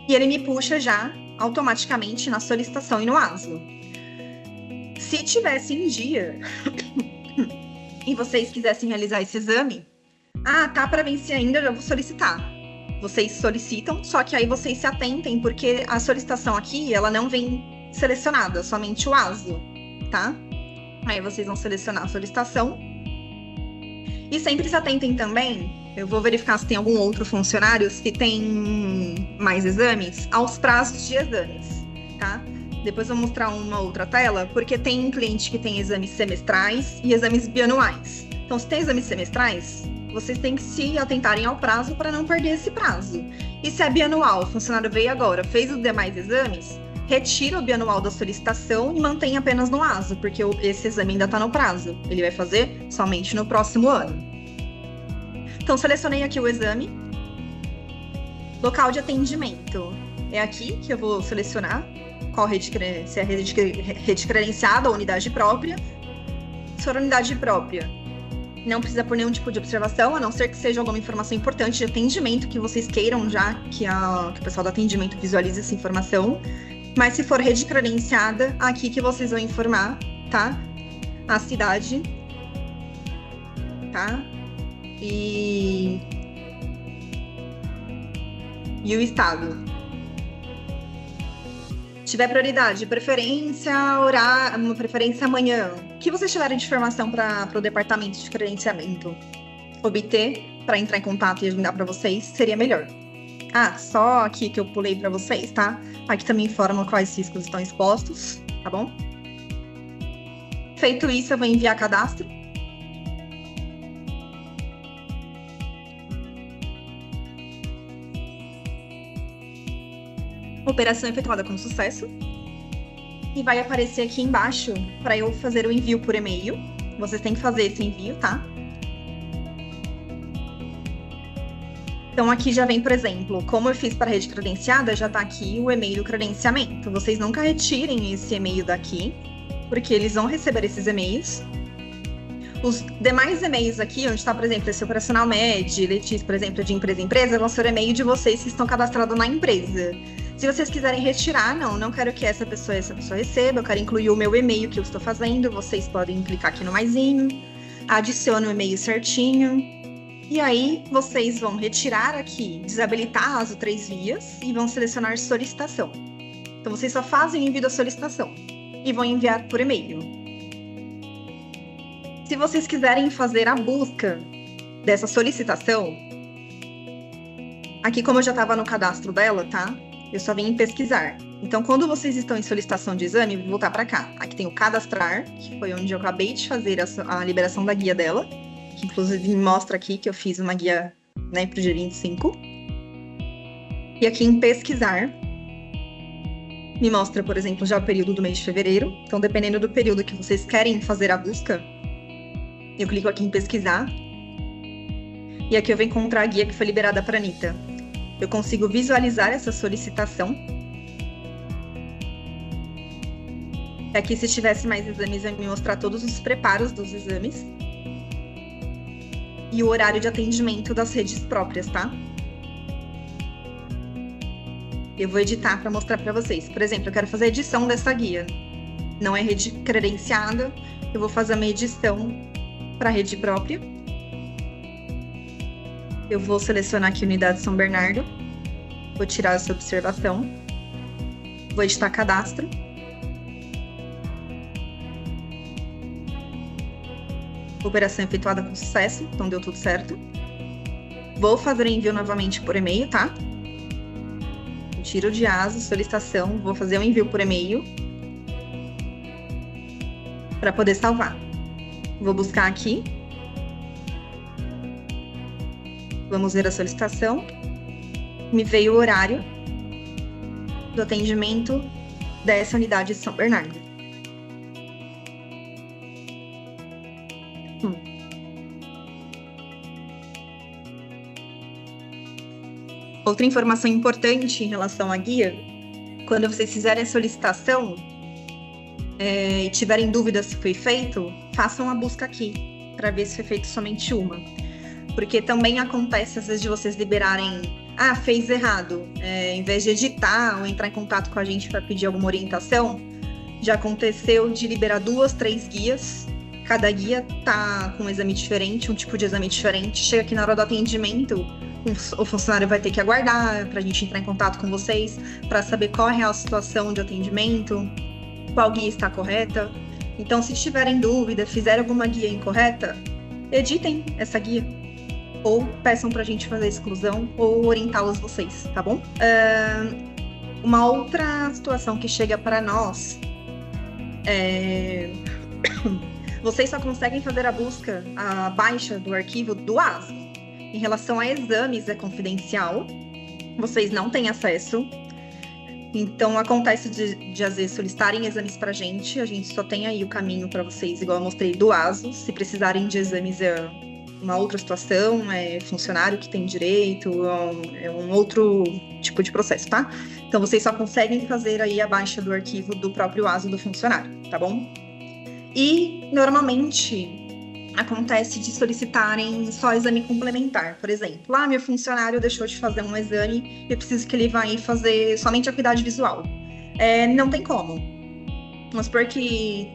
E ele me puxa já automaticamente na solicitação e no ASO. Se tivesse em dia e vocês quisessem realizar esse exame, tá para vencer ainda, já vou solicitar. Vocês solicitam, só que aí vocês se atentem, porque a solicitação aqui, ela não vem selecionada, somente o ASO, tá? Aí vocês vão selecionar a solicitação. E sempre se atentem também, eu vou verificar se tem algum outro funcionário, se tem mais exames, aos prazos de exames, tá? Depois eu vou mostrar uma outra tela, porque tem cliente que tem exames semestrais e exames bianuais. Então, se tem exames semestrais, vocês têm que se atentarem ao prazo para não perder esse prazo. E se é bianual, o funcionário veio agora, fez os demais exames, retira o bianual da solicitação e mantém apenas no ASO, porque esse exame ainda está no prazo. Ele vai fazer somente no próximo ano. Então, selecionei aqui o exame. Local de atendimento. É aqui que eu vou selecionar qual se é rede credenciada ou unidade própria. Se for unidade própria, não precisa por nenhum tipo de observação, a não ser que seja alguma informação importante de atendimento que vocês queiram já que o pessoal do atendimento visualize essa informação. Mas se for rede credenciada, aqui que vocês vão informar, tá? A cidade, tá? E o estado. Tiver prioridade, preferência amanhã. O que vocês tiverem de informação para o departamento de credenciamento obter para entrar em contato e agendar para vocês, seria melhor. Ah, só aqui que eu pulei para vocês, tá? Aqui também informa quais riscos estão expostos, tá bom? Feito isso, eu vou enviar cadastro. Operação efetuada com sucesso. E vai aparecer aqui embaixo para eu fazer o envio por e-mail. Vocês têm que fazer esse envio, tá? Então, aqui já vem, por exemplo, como eu fiz para a rede credenciada, já está aqui o e-mail do credenciamento. Vocês nunca retirem esse e-mail daqui, porque eles vão receber esses e-mails. Os demais e-mails aqui, onde está, por exemplo, esse operacional MED, Letícia, por exemplo, de empresa em empresa, vão ser o e-mail de vocês que estão cadastrados na empresa. Se vocês quiserem retirar, não quero que essa pessoa receba, eu quero incluir o meu e-mail que eu estou fazendo, vocês podem clicar aqui no maisinho, adicione o e-mail certinho. E aí, vocês vão retirar aqui, desabilitar as 3 vias e vão selecionar solicitação. Então, vocês só fazem o envio da solicitação e vão enviar por e-mail. Se vocês quiserem fazer a busca dessa solicitação, aqui como eu já estava no cadastro dela, tá? Eu só vim em pesquisar. Então, quando vocês estão em solicitação de exame, vou voltar para cá. Aqui tem o cadastrar, que foi onde eu acabei de fazer a liberação da guia dela. Que inclusive mostra aqui que eu fiz uma guia, né, para o G25. E aqui em pesquisar, me mostra, por exemplo, já o período do mês de fevereiro. Então, dependendo do período que vocês querem fazer a busca, eu clico aqui em pesquisar. E aqui eu vou encontrar a guia que foi liberada para a Anitta. Eu consigo visualizar essa solicitação. Aqui, se tivesse mais exames, vai me mostrar todos os preparos dos exames. E o horário de atendimento das redes próprias, tá? Eu vou editar para mostrar para vocês. Por exemplo, eu quero fazer a edição dessa guia. Não é rede credenciada, eu vou fazer uma edição para a rede própria. Eu vou selecionar aqui a unidade São Bernardo. Vou tirar essa observação. Vou editar cadastro. Operação efetuada com sucesso, então deu tudo certo. Vou fazer o envio novamente por e-mail, tá? Tiro de ASO, solicitação, vou fazer o envio por e-mail para poder salvar. Vou buscar aqui. Vamos ver a solicitação. Me veio o horário do atendimento dessa unidade de São Bernardo. Outra informação importante em relação à guia, quando vocês fizerem a solicitação e tiverem dúvidas se foi feito, façam a busca aqui, para ver se foi feito somente uma. Porque também acontece, às vezes, de vocês liberarem, fez errado, em vez de editar ou entrar em contato com a gente para pedir alguma orientação, já aconteceu de liberar 2, 3 guias, cada guia tá com um exame diferente, um tipo de exame diferente, chega aqui na hora do atendimento, o funcionário vai ter que aguardar para a gente entrar em contato com vocês, para saber qual é a real situação de atendimento, qual guia está correta. Então, se tiverem dúvida, fizerem alguma guia incorreta, editem essa guia. Ou peçam para a gente fazer a exclusão, ou orientá-los vocês, tá bom? Uma outra situação que chega para nós é... Vocês só conseguem fazer a busca, a baixa do arquivo do ASO. Em relação a exames, é confidencial, vocês não têm acesso. Então, acontece de às vezes, solicitarem exames pra gente, a gente só tem aí o caminho para vocês, igual eu mostrei, do ASO. Se precisarem de exames, é uma outra situação, é funcionário que tem direito, é um outro tipo de processo, tá? Então, vocês só conseguem fazer aí a baixa do arquivo do próprio ASO do funcionário, tá bom? E, normalmente, acontece de solicitarem só exame complementar. Por exemplo, meu funcionário deixou de fazer um exame, eu preciso que ele vá aí fazer somente acuidade visual. Não tem como. Vamos supor que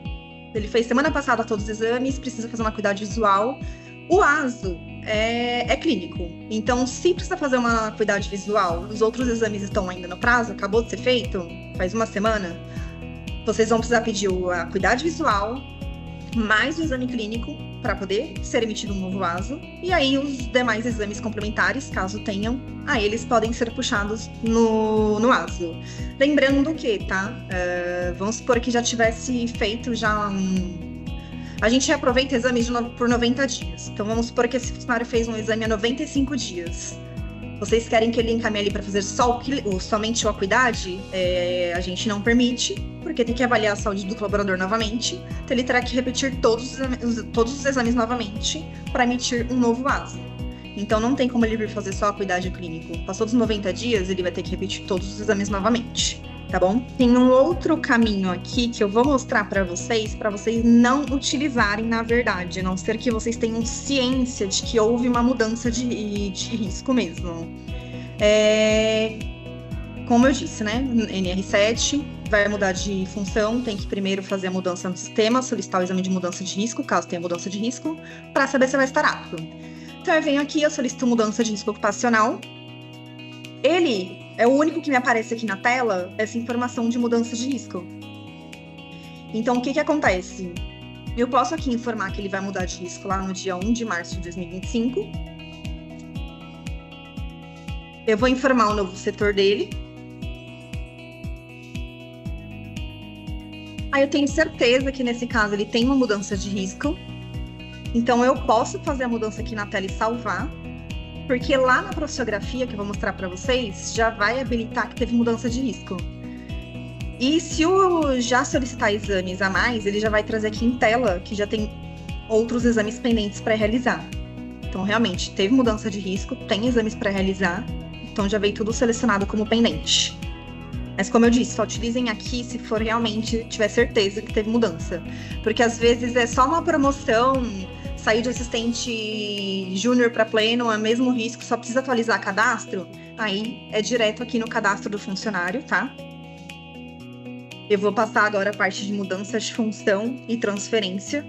ele fez semana passada todos os exames, precisa fazer uma acuidade visual. O ASO é clínico, então se precisa fazer uma acuidade visual, os outros exames estão ainda no prazo, acabou de ser feito, faz uma semana, vocês vão precisar pedir a acuidade visual, mais o exame clínico para poder ser emitido um novo ASO. E aí os demais exames complementares, caso tenham, aí eles podem ser puxados no ASO. Lembrando que, tá? Vamos supor que já tivesse feito A gente aproveita exames por 90 dias. Então vamos supor que esse funcionário fez um exame há 95 dias. Vocês querem que ele encaminhe ali para fazer somente o acuidade? A gente não permite, porque tem que avaliar a saúde do colaborador novamente. Então ele terá que repetir todos os exames novamente para emitir um novo ASO. Então não tem como ele vir fazer só acuidade clínico. Passou dos 90 dias, ele vai ter que repetir todos os exames novamente, tá bom? Tem um outro caminho aqui que eu vou mostrar para vocês não utilizarem na verdade, a não ser que vocês tenham ciência de que houve uma mudança de risco mesmo. Como eu disse, né? NR7 vai mudar de função, tem que primeiro fazer a mudança no sistema, solicitar o exame de mudança de risco, caso tenha mudança de risco, para saber se vai estar apto. Então eu venho aqui, eu solicito mudança de risco ocupacional. Ele é o único que me aparece aqui na tela, essa informação de mudança de risco. Então, o que acontece? Eu posso aqui informar que ele vai mudar de risco lá no dia 1 de março de 2025. Eu vou informar o novo setor dele. Aí eu tenho certeza que nesse caso ele tem uma mudança de risco. Então, eu posso fazer a mudança aqui na tela e salvar. Porque lá na profissiografia, que eu vou mostrar para vocês, já vai habilitar que teve mudança de risco. E se eu já solicitar exames a mais, ele já vai trazer aqui em tela que já tem outros exames pendentes para realizar. Então, realmente, teve mudança de risco, tem exames para realizar, então já veio tudo selecionado como pendente. Mas, como eu disse, só utilizem aqui se for realmente tiver certeza que teve mudança. Porque, às vezes, é só uma promoção... Sair de assistente júnior para pleno é o mesmo risco, só precisa atualizar cadastro, aí é direto aqui no cadastro do funcionário, tá? Eu vou passar agora a parte de mudança de função e transferência,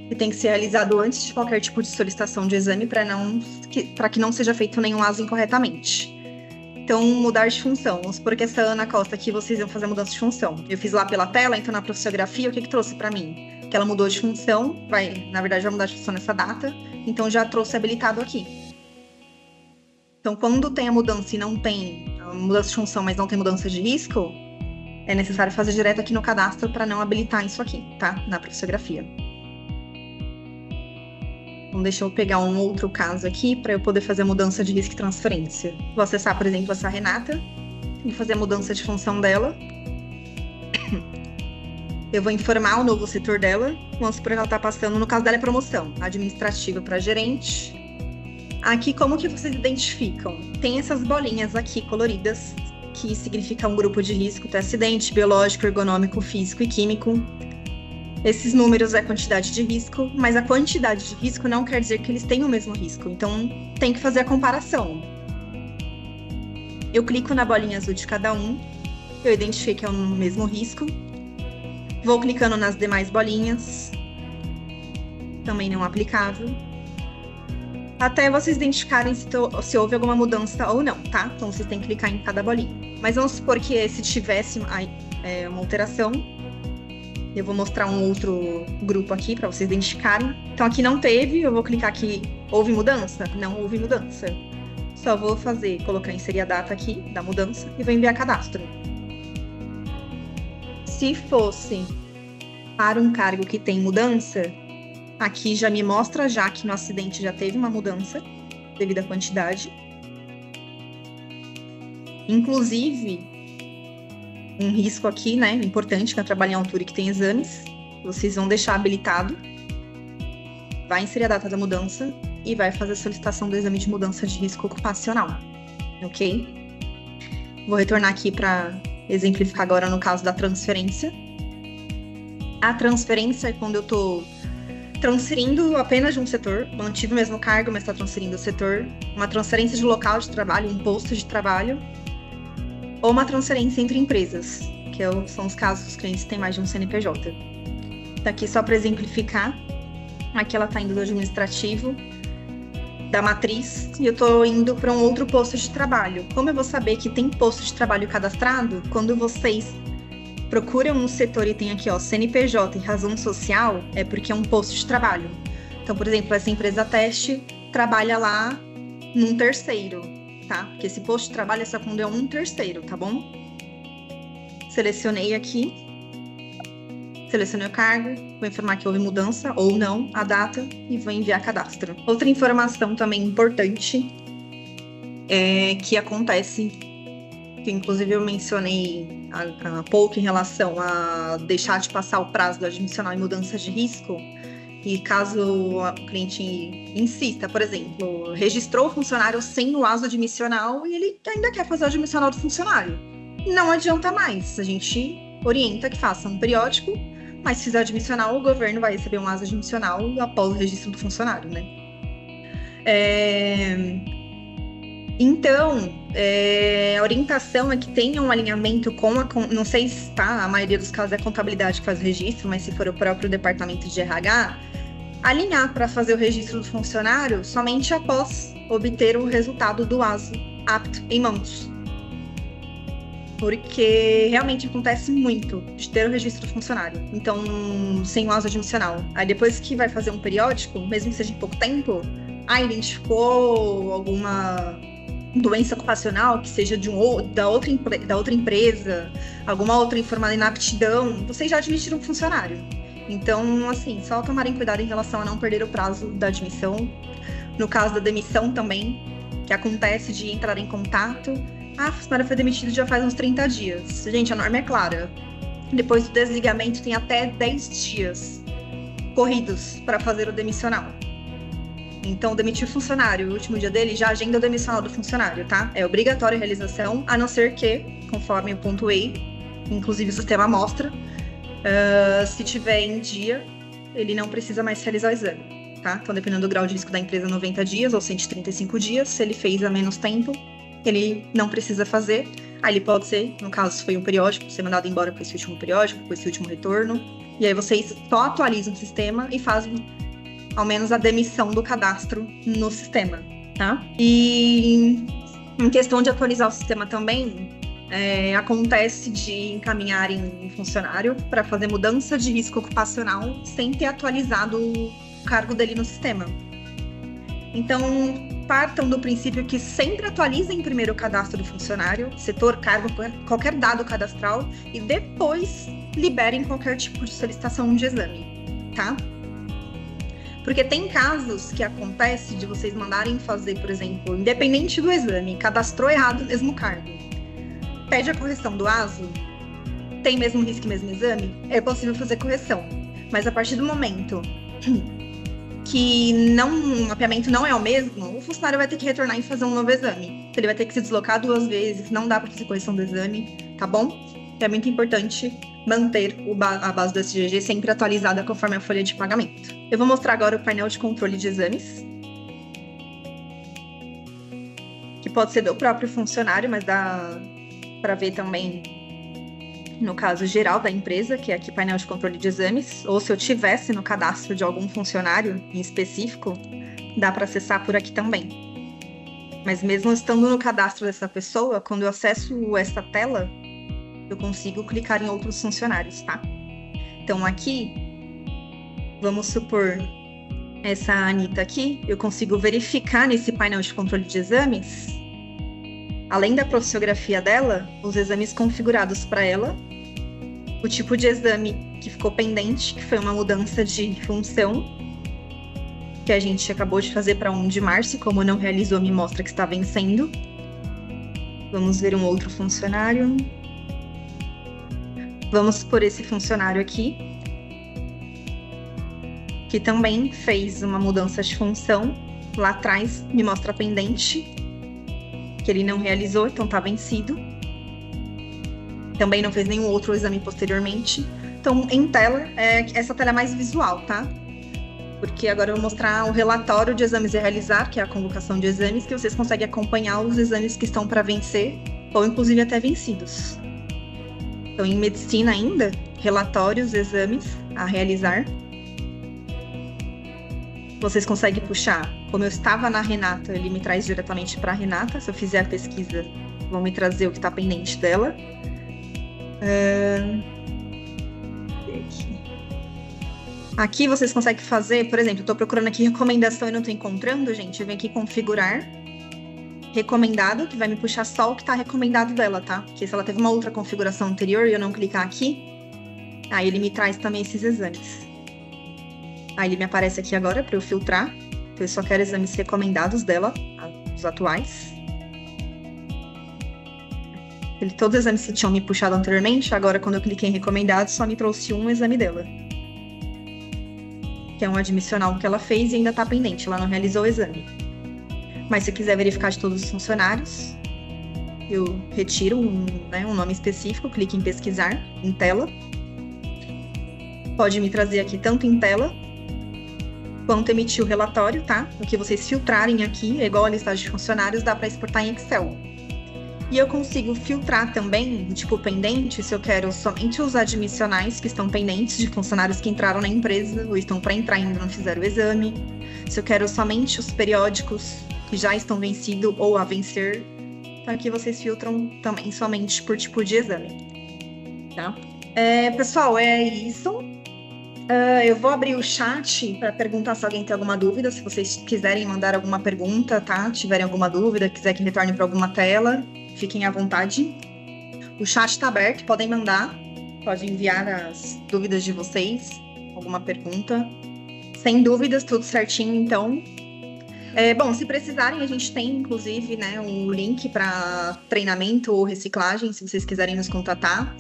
que tem que ser realizado antes de qualquer tipo de solicitação de exame para que não seja feito nenhum ASO incorretamente. Então, mudar de função. Vamos supor que essa Ana Costa aqui, vocês iam fazer a mudança de função. Eu fiz lá pela tela, então na profissiografia, o que trouxe para mim? Que ela mudou de função, na verdade vai mudar de função nessa data, então já trouxe habilitado aqui. Então, quando tem a mudança e não tem a mudança de função, mas não tem mudança de risco, é necessário fazer direto aqui no cadastro para não habilitar isso aqui, tá? Na profissiografia. Então, deixa eu pegar um outro caso aqui para eu poder fazer a mudança de risco e transferência. Vou acessar, por exemplo, essa Renata e fazer a mudança de função dela. Eu vou informar o novo setor dela. Vamos supor que ela está passando, no caso dela é promoção, administrativa para gerente. Aqui, como que vocês identificam? Tem essas bolinhas aqui coloridas, que significam um grupo de risco, tem acidente, biológico, ergonômico, físico e químico. Esses números é a quantidade de risco, mas a quantidade de risco não quer dizer que eles têm o mesmo risco. Então, tem que fazer a comparação. Eu clico na bolinha azul de cada um, eu identifiquei que é o mesmo risco. Vou clicando nas demais bolinhas, também não aplicável, até vocês identificarem se houve alguma mudança ou não, tá? Então, vocês têm que clicar em cada bolinha. Mas vamos supor que se tivesse uma alteração, eu vou mostrar um outro grupo aqui para vocês identificarem. Então, aqui não teve, eu vou clicar aqui, houve mudança? Não houve mudança. Só vou inserir a data aqui da mudança e vou enviar cadastro. Se fosse para um cargo que tem mudança, aqui já me mostra já que no acidente já teve uma mudança devido à quantidade. Inclusive, um risco aqui, né, importante, que é trabalhar em altura e que tem exames, vocês vão deixar habilitado, vai inserir a data da mudança e vai fazer a solicitação do exame de mudança de risco ocupacional, ok? Vou retornar aqui para exemplificar agora no caso da transferência. A transferência é quando eu estou transferindo apenas de um setor, mantido o mesmo cargo, mas está transferindo o setor, uma transferência de local de trabalho, um posto de trabalho, ou uma transferência entre empresas, que são os casos dos clientes que têm mais de um CNPJ. Daqui só para exemplificar, aqui ela está indo do administrativo, da matriz, e eu estou indo para um outro posto de trabalho. Como eu vou saber que tem posto de trabalho cadastrado? Quando vocês procura um setor e tem aqui, ó, CNPJ e razão social, é porque é um posto de trabalho. Então, por exemplo, essa empresa teste trabalha lá num terceiro, tá? Porque esse posto de trabalho é só quando é um terceiro, tá bom? Selecionei aqui. Selecionei o cargo, vou informar que houve mudança ou não, a data, e vou enviar cadastro. Outra informação também importante que acontece, que inclusive eu mencionei há pouco em relação a deixar de passar o prazo do admissional em mudanças de risco, e caso o cliente insista, por exemplo, registrou o funcionário sem o aso admissional e ele ainda quer fazer o admissional do funcionário. Não adianta mais, a gente orienta que faça um periódico, mas se fizer admissional, o governo vai receber um aso admissional após o registro do funcionário, né? Então, a orientação é que tenha um alinhamento com não sei se a maioria dos casos é a contabilidade que faz o registro, mas se for o próprio departamento de RH, alinhar para fazer o registro do funcionário somente após obter o resultado do aso apto em mãos. Porque realmente acontece muito de ter o registro do funcionário, então sem o aso admissional. Aí depois que vai fazer um periódico, mesmo que seja em pouco tempo, identificou alguma doença ocupacional que seja da outra empresa, alguma outra informada inaptidão, vocês já admitiram o funcionário. Então, assim, só tomarem cuidado em relação a não perder o prazo da admissão. No caso da demissão também, que acontece de entrar em contato. O funcionário foi demitido já faz uns 30 dias. Gente, a norma é clara. Depois do desligamento, tem até 10 dias corridos para fazer o demissional. Então, demitir o funcionário, o último dia dele, já agenda o demissional do funcionário, tá? É obrigatória a realização, a não ser que, conforme eu pontuei, inclusive o sistema mostra, se tiver em dia, ele não precisa mais realizar o exame, tá? Então, dependendo do grau de risco da empresa, 90 dias ou 135 dias. Se ele fez há menos tempo, ele não precisa fazer. Aí ele pode ser, no caso, se foi um periódico, ser mandado embora com esse último periódico, com esse último retorno. E aí vocês só atualizam o sistema e fazem, ao menos, a demissão do cadastro no sistema, tá? E em questão de atualizar o sistema também, acontece de encaminharem um funcionário para fazer mudança de risco ocupacional sem ter atualizado o cargo dele no sistema. Então, partam do princípio que sempre atualizem primeiro o cadastro do funcionário, setor, cargo, qualquer dado cadastral, e depois liberem qualquer tipo de solicitação de exame, tá? Porque tem casos que acontece de vocês mandarem fazer, por exemplo, independente do exame, cadastrou errado o mesmo cargo, pede a correção do ASO, tem mesmo risco e mesmo exame, é possível fazer correção. Mas a partir do momento que o mapeamento não é o mesmo, o funcionário vai ter que retornar e fazer um novo exame. Então, ele vai ter que se deslocar 2 vezes, não dá para fazer correção do exame, tá bom? É muito importante manter a base do SGG sempre atualizada conforme a folha de pagamento. Eu vou mostrar agora o painel de controle de exames, que pode ser do próprio funcionário, mas dá para ver também no caso geral da empresa, que é aqui painel de controle de exames, ou se eu tivesse no cadastro de algum funcionário em específico, dá para acessar por aqui também. Mas mesmo estando no cadastro dessa pessoa, quando eu acesso essa tela, eu consigo clicar em outros funcionários, tá? Então aqui, vamos supor essa Anitta aqui, eu consigo verificar nesse painel de controle de exames, além da profissiografia dela, os exames configurados para ela, o tipo de exame que ficou pendente, que foi uma mudança de função, que a gente acabou de fazer para 1 de março, como não realizou, me mostra que está vencendo. Vamos ver um outro funcionário. Vamos por esse funcionário aqui, que também fez uma mudança de função. Lá atrás me mostra pendente, que ele não realizou, então está vencido. Também não fez nenhum outro exame posteriormente. Então, em tela, essa tela é mais visual, tá? Porque agora eu vou mostrar o relatório de exames a realizar, que é a convocação de exames, que vocês conseguem acompanhar os exames que estão para vencer, ou inclusive até vencidos. Então, em medicina ainda, relatórios, exames a realizar. Vocês conseguem puxar. Como eu estava na Renata, ele me traz diretamente para a Renata. Se eu fizer a pesquisa, vão me trazer o que está pendente dela. Aqui vocês conseguem fazer, por exemplo, eu tô procurando aqui recomendação e não tô encontrando, gente. Eu venho aqui configurar recomendado, que vai me puxar só o que tá recomendado dela, tá? Porque se ela teve uma outra configuração anterior e eu não clicar aqui, aí ele me traz também esses exames. Aí ele me aparece aqui agora para eu filtrar. Então eu só quero exames recomendados dela, os atuais. Todos os exames que tinham me puxado anteriormente, agora quando eu cliquei em recomendado, só me trouxe um exame dela. Que é um admissional que ela fez e ainda tá pendente, ela não realizou o exame. Mas se eu quiser verificar de todos os funcionários, eu retiro um nome específico, clique em pesquisar, em tela. Pode me trazer aqui tanto em tela, quanto emitir o relatório, tá? O que vocês filtrarem aqui, é igual a listagem de funcionários, dá para exportar em Excel. E eu consigo filtrar também, tipo, pendente, se eu quero somente os admissionais que estão pendentes de funcionários que entraram na empresa ou estão para entrar e ainda não fizeram o exame. Se eu quero somente os periódicos que já estão vencidos ou a vencer. Então aqui vocês filtram também somente por tipo de exame, tá? Pessoal, é isso. Eu vou abrir o chat para perguntar se alguém tem alguma dúvida, se vocês quiserem mandar alguma pergunta, tá? Tiverem alguma dúvida, quiser que retorne para alguma tela, fiquem à vontade. O chat está aberto, podem mandar, podem enviar as dúvidas de vocês, alguma pergunta. Sem dúvidas, tudo certinho, então. Bom, se precisarem, a gente tem, inclusive, um link para treinamento ou reciclagem, se vocês quiserem nos contatar.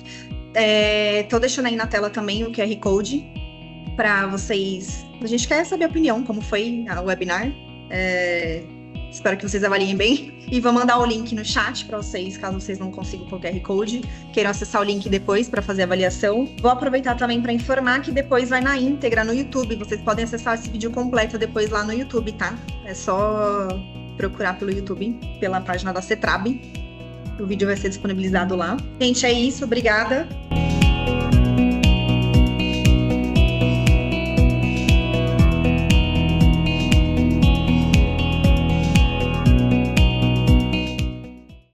Tô deixando aí na tela também o QR Code para vocês. A gente quer saber a opinião, como foi o webinar. Espero que vocês avaliem bem. E vou mandar o link no chat para vocês, caso vocês não consigam com o QR Code, queiram acessar o link depois para fazer a avaliação. Vou aproveitar também para informar que depois vai na íntegra no YouTube. Vocês podem acessar esse vídeo completo depois lá no YouTube, tá? É só procurar pelo YouTube, pela página da CETRAB. O vídeo vai ser disponibilizado lá. Gente, é isso. Obrigada.